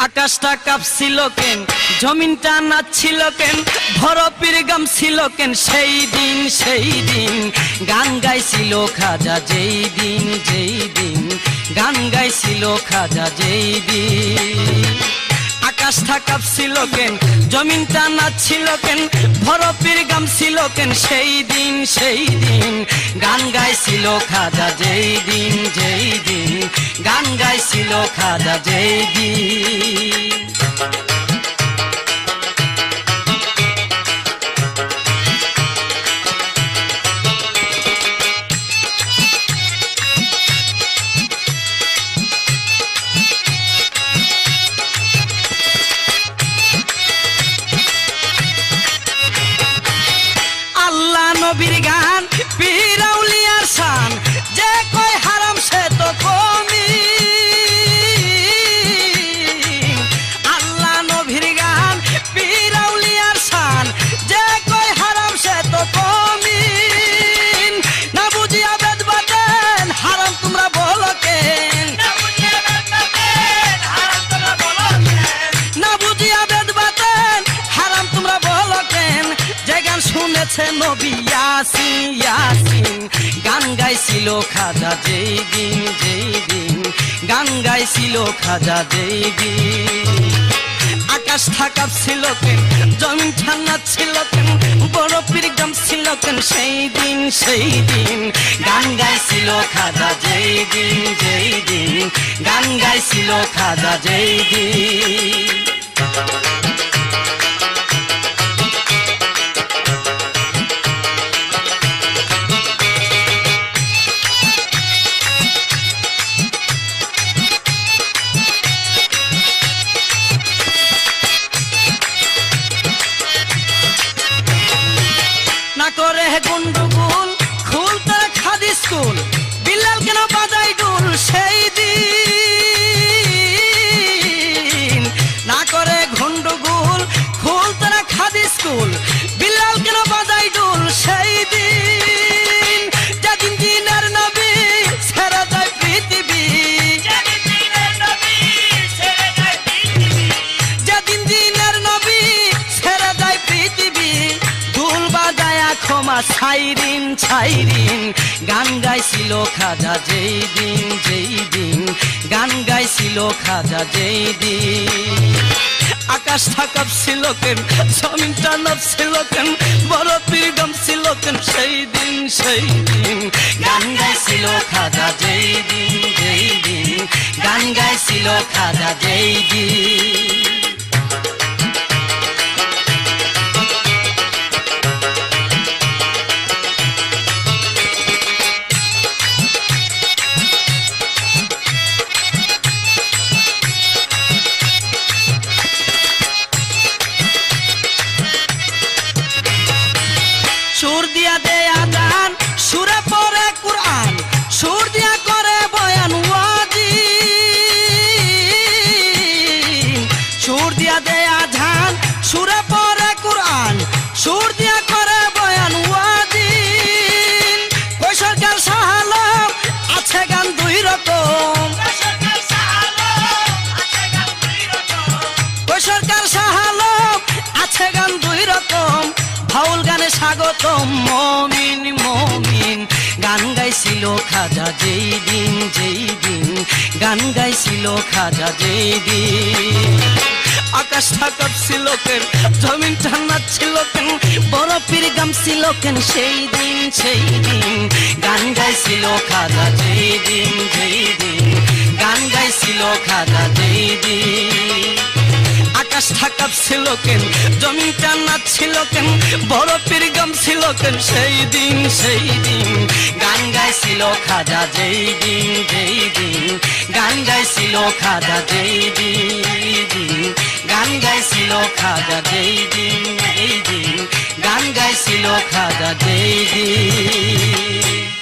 আকাশটা কাঁপছিল কেন, জমিনটা নাচছিল কেন, বরফের গামছিল কেন, সেই দিন গান গাইছিল খাজা যেই দিন গান গাইছিল খাজা যেই দিন। আকাশটা কাঁপছিল কেন, জমিনটা নাচছিল কেন, বরফের গামছিল কেন, সেই দিন গান গাইছিল খাজা যেই দিন গান গাইছিল খাজা যেই দিন। নবীর গান পীর আউলিয়ার শান, যে কয় হারাম সে তো কমি। আল্লাহ নবীর গান পীর আউলিয়ার শান, যে কয় হারাম সে তো কমি। না বুঝিয়া বেদ বাতেন হারাম তোমরা বলো কেন, না বুঝিয়া বেদ বাতেন হারাম তোমরা বলো কেন। যে গান শুনেছে নবী ইয়াসিন গান গাইছিল খাজা যেই দিন গান গাইছিল খাজা যেই দিন। আকাশটা কাঁপছিল কেন, জমিনটা নাচছিল কেন, বরফের গামছিল কেন, সেই দিন গান গাইছিল খাজা যেই দিন গান গাইছিল খাজা যেই দিন। করে গন্ডগোল খুলতে খাদি স্কুল, বিলাল কেন বাজাই ডুল সেই দিন। না করে গন্ডগোল খুলতে খাদি স্কুল, বিলাল কেন বাজাই ডুল সেই দিন। যেদিন দিনের নবী ছেড়ে যায় পৃথিবী, যেদিন দিনের নবী ছেড়ে যায় পৃথিবী, ঢোল বাজায়া ক্ষমা ছাইরিন গান গাইছিল খাজা যেই দিন গান গাইছিল খাজা যেই দিন। আকাশটা কাঁপছিল কেন, জমিনটা নাচছিল কেন, বরফের গামছিল কেন, সেই দিন গান গাইছিল খাজা যেই দিন গান গাইছিল খাজা যেই দিন। সুর দিয়া দে আজান, সুরে পড়ে কুরআন, সুর দিয়া করে বয়ান ওয়াজিব। সুর দিয়া দে আজান, সুরে পড়ে কুরআন, সুর দিয়া করে বয়ান ওয়াজিব। ওই সরকার সাহালম আছে গান দুই রকম, ওই সরকার সাহালম আছে গান দুই রকম। ভাউল গানে স্বাগতম মমিন গান গাইছিল খাজা যেই দিন গান গাইছিল খাজা যেই দিন। আকাশটা কাঁপছিল কেন, জমিনটা নাচছিল কেন, বরফের গামছিল কেন, সেই দিন গান গাইছিল খাজা যেই দিন গান গাইছিল খাজা যেই দিন। আকাশটা কাঁপছিল কেন, জমিনটা নাচছিল কেন, বরফের গামছিল কেন, সেই দিন গান গাইছিল খাজা যেই দিন গান গাইছিল খাজা যেই দিন গান গাইছিল খাজা যেই দিন গান গাইছিল খাজা যেই দিন।